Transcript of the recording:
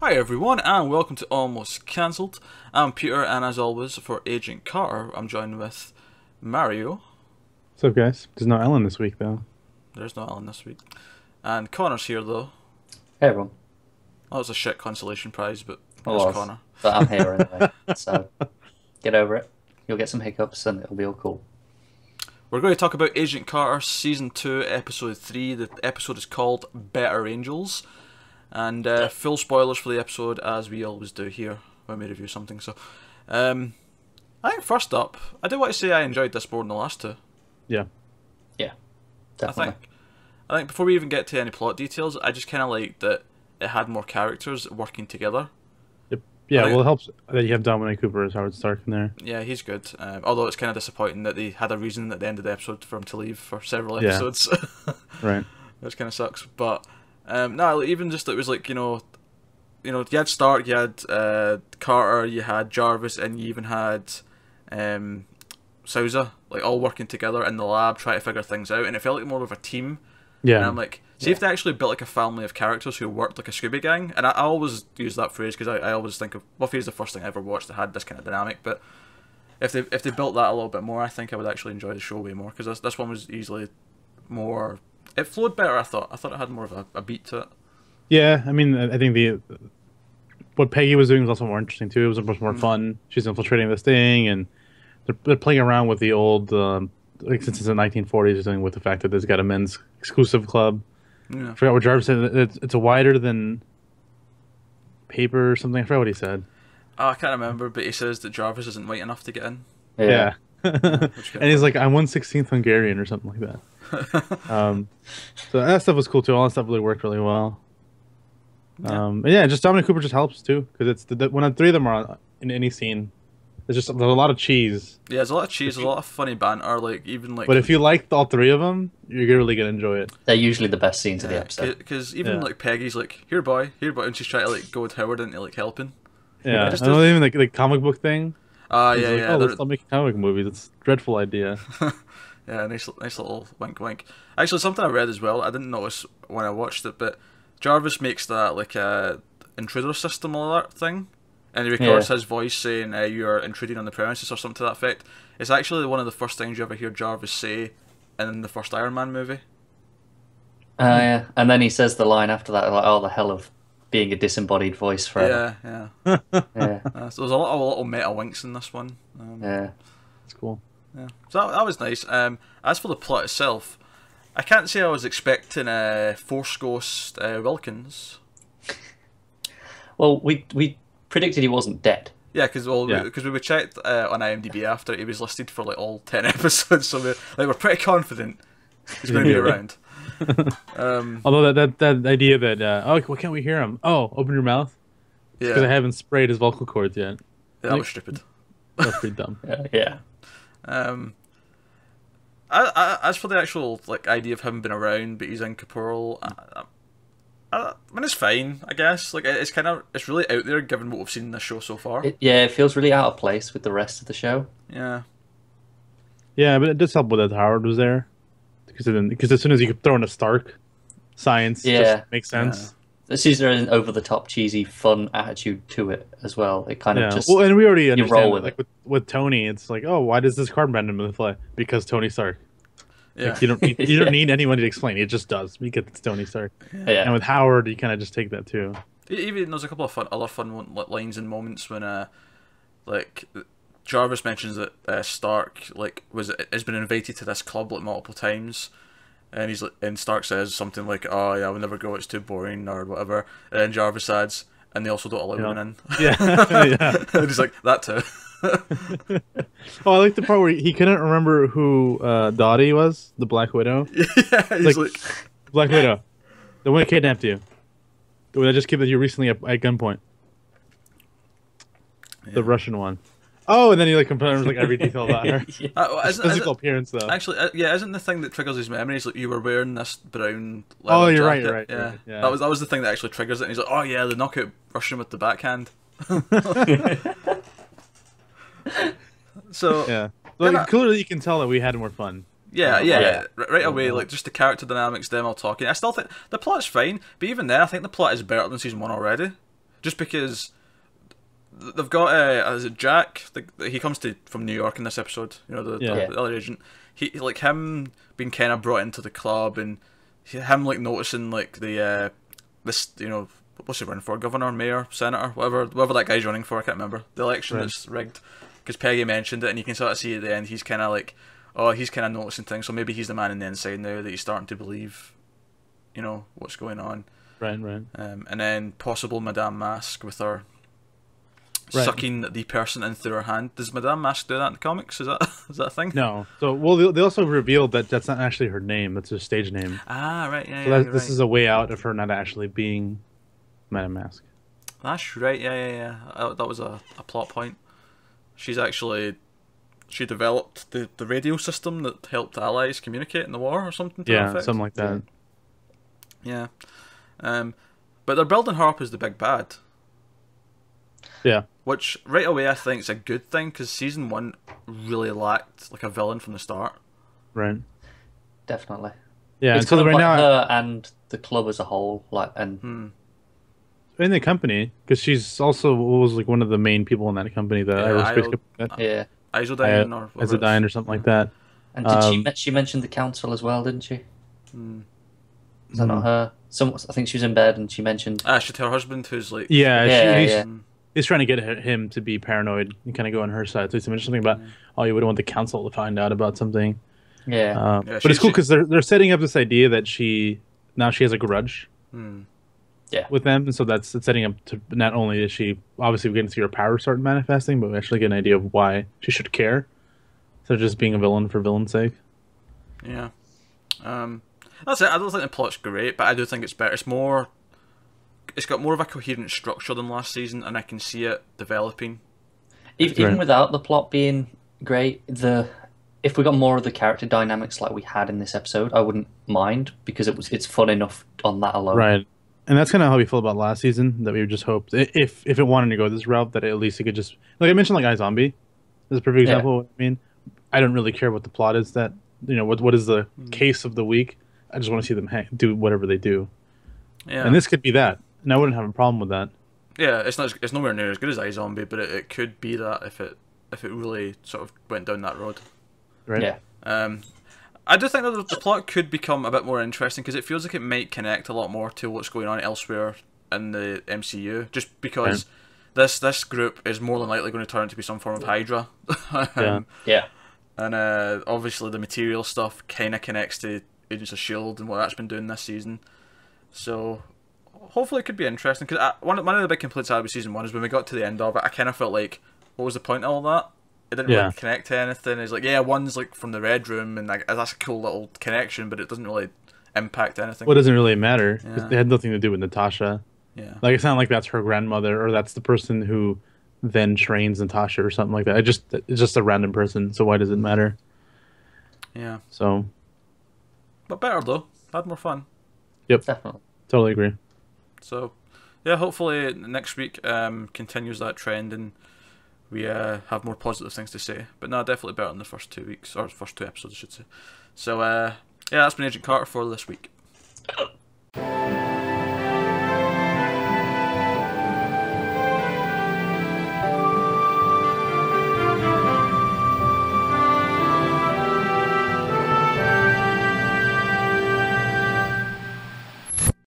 Hi everyone, and welcome to Almost Cancelled. I'm Peter, and as always, for Agent Carter, I'm joined with Mario. What's up, guys? There's no Ellen this week, though. There's no Alan this week. And Connor's here, though. Hey everyone. That was a shit consolation prize, but I there's was. Connor. But I'm here anyway, so get over it. You'll get some hiccups and it'll be all cool. We're going to talk about Agent Carter Season 2, Episode 3. The episode is called Better Angels. And full spoilers for the episode, as we always do here when we review something. So, I think first up, I do want to say I enjoyed this more than the last two. Yeah. Yeah, I definitely. think before we even get to any plot details, I just kind of liked that it had more characters working together. Yep. Yeah, think- well, it helps that you have Dominic Cooper as Howard Stark in there. Yeah, he's good. Although it's kind of disappointing that they had a reason at the end of the episode for him to leave for several Yeah. episodes, Right. which kind of sucks. But no, even just it was like you had Stark, you had Carter, you had Jarvis, and you even had Sousa, like all working together in the lab trying to figure things out, and it felt like more of a team. And Yeah. I'm like, see if they actually built like a family of characters who worked like a Scooby Gang. And I always use that phrase because I always think of Buffy is the first thing I ever watched that had this kind of dynamic. But if they built that a little bit more, I think I would actually enjoy the show way more because this one was easily more. It flowed better. I thought it had more of a beat to it. Yeah, I mean, I think what Peggy was doing was also more interesting, too. It was much more fun. She's infiltrating this thing, and they're playing around with the old, like, since it's the 1940s, they're dealing with the fact that there's got a men's exclusive club. Yeah. I forgot what Jarvis said. It's a wider than paper or something. I forgot what he said. I can't remember, but he says that Jarvis isn't white enough to get in. Yeah. Which And he's like, I'm 1/16th Hungarian or something like that. So that stuff was cool too. All that stuff really worked really well. And yeah, just Dominic Cooper just helps too because it's when the three of them are in any scene, there's a lot of cheese. Yeah, there's a lot of cheese, there's a lot of funny banter, like even like. But if you like all three of them, you're really gonna enjoy it. They're usually the best scenes of the episode. Because even Yeah. like Peggy's like, here boy, and she's trying to like go with Howard into like helping. Yeah, just I know even like the comic book thing. Yeah, He's like, yeah. oh, they're- let's stop making comic movies. It's a dreadful idea. Yeah, nice little wink, wink. Actually, something I read as well. I didn't notice when I watched it, but Jarvis makes that like a intruder system alert thing, and he records his voice saying you are intruding on the premises or something to that effect. It's actually one of the first things you ever hear Jarvis say in the first Iron Man movie. Yeah, and then he says the line after that, like, "Oh, the hell of being a disembodied voice forever." Yeah, Yeah, so there's a lot of little meta winks in this one. yeah. It's cool. Yeah, so that was nice. As for the plot itself, I can't say I was expecting Force Ghost Wilkins. Well, we predicted he wasn't dead. Yeah, because Yeah. we checked on IMDb after he was listed for like all 10 episodes, so we're pretty confident he's going to be Yeah. around. Although that idea that oh, why can't we hear him? Oh, open your mouth because I Yeah, haven't sprayed his vocal cords yet. that was stupid. That's pretty dumb. Yeah. Um, as for the actual like idea of him being around, but he's incorporeal, I mean it's fine, I guess. Like it's really out there given what we've seen in the show so far. It feels really out of place with the rest of the show. Yeah. Yeah, but it does help with that Howard was there because as soon as you could throw in a Stark, science Yeah. just makes sense. This is an over-the-top, cheesy, fun attitude to it as well. It kind Yeah. of just Well, and we already roll understand with that, like it. with Tony, it's like, oh, why does this card randomly fly? Because Tony Stark. Yeah. Like, you don't need, you Yeah. don't need anyone to explain. It just does because it's Tony Stark. And yeah. with Howard, you kind of just take that too. Even there's a couple of other fun lines and moments when like Jarvis mentions that Stark has been invited to this club like multiple times, and Stark says something like, "Oh yeah, I will never go. It's too boring," or whatever. And then Jarvis adds, "And they also don't allow women in." Yeah, yeah. And he's like, "That too." Oh, I like the part where he couldn't remember who Dottie was, the Black Widow. Yeah, he's like, Black Widow, the one that kidnapped you, the one that just kidnapped you recently at gunpoint, the Russian one. Oh, and then he like confirms like every detail about her. His physical appearance, though. actually, yeah, isn't the thing that triggers his memories like you were wearing this brown Oh, leather you're right, jacket? you're right, Yeah. you're right, yeah. That was the thing that actually triggers it. And he's like, "Oh yeah, the knockout Russian with the backhand." So Yeah, Then like, clearly you can tell that we had more fun. yeah, Yeah. right away, like just the character dynamics, them all talking. I still think the plot's fine, but even then, I think the plot is better than season one already. just because they've got is it Jack? He comes from New York in this episode. You know, the other agent. He like him being kind of brought into the club, and him like noticing like the this, you know, what's he running for? Governor, mayor, senator, whatever that guy's running for. I can't remember the election that's rigged, because Peggy mentioned it, and you can sort of see at the end he's kind of like, oh, he's kind of noticing things. So maybe he's the man in the inside now that he's starting to believe, you know, what's going on. Right. And then possible Madame Mask with her sucking the person in through her hand. Does Madame Mask do that in the comics? Is that a thing? No. So, well, they also revealed that that's not actually her name. That's her stage name. Ah, right. Yeah, so this is a way out of her not actually being Madame Mask. That's right. Yeah. That was a plot point. She developed the radio system that helped allies communicate in the war or something. Something like that. Yeah. But they're building her up as the big bad. Yeah. Which right away I think is a good thing, because season 1 really lacked like a villain from the start. Right. Definitely. Yeah. It's kind of like her and the club as a whole, like, and in the company, because she's also was like one of the main people in that company, the aerospace company. Isodyne or Isodyne or something like that. And did she mention the council as well? Didn't she? Is that not her? I think she was in bed and she mentioned. She her husband, who's like. He's trying to get him to be paranoid and kind of go on her side. So he mentioned something about, oh, you wouldn't want the council to find out about something. Yeah. But it's cool because they're setting up this idea that she has a grudge. With them, and so it's setting up to not only is she obviously we get to see her power start manifesting, but we actually get an idea of why she should care, instead of just being a villain for villain's sake. Yeah, that's it. I don't think the plot's great, but I do think it's better. It's got more of a coherent structure than last season, and I can see it developing. Even without the plot being great, if we got more of the character dynamics like we had in this episode, I wouldn't mind, because it's fun enough on that alone. Right. And that's kind of how we feel about last season, that we just hoped, if it wanted to go this route, that at least it could just... Like I mentioned, like iZombie is a perfect example of what I mean. I don't really care what the plot is, that, you know, what is the case of the week. I just want to see them do whatever they do. Yeah. And this could be that. And I wouldn't have a problem with that. Yeah, it's nowhere near as good as iZombie, but it could be that if it really sort of went down that road. Right. Yeah. I do think that the plot could become a bit more interesting, because it feels like it might connect a lot more to what's going on elsewhere in the MCU, just because this group is more than likely going to turn out to be some form of Hydra. And obviously the material stuff kind of connects to Agents of S.H.I.E.L.D. and what that's been doing this season. So hopefully it could be interesting, because one of the big complaints I had with season 1 is when we got to the end of it, I kind of felt like, what was the point of all that? It didn't really connect to anything. It's like, one's like from the Red Room, and like, that's a cool little connection, but it doesn't really impact anything. Well, it doesn't really matter, because they had nothing to do with Natasha. Yeah. Like, it's not like that's her grandmother, or that's the person who then trains Natasha or something like that. It's just a random person, so why does it matter? Yeah. So. But better, though. Had more fun. Yep. Definitely. Totally agree. So, yeah, hopefully next week continues that trend, and we have more positive things to say. But no, definitely better than the first 2 weeks, or first 2 episodes, I should say. So, that's been Agent Carter for this week.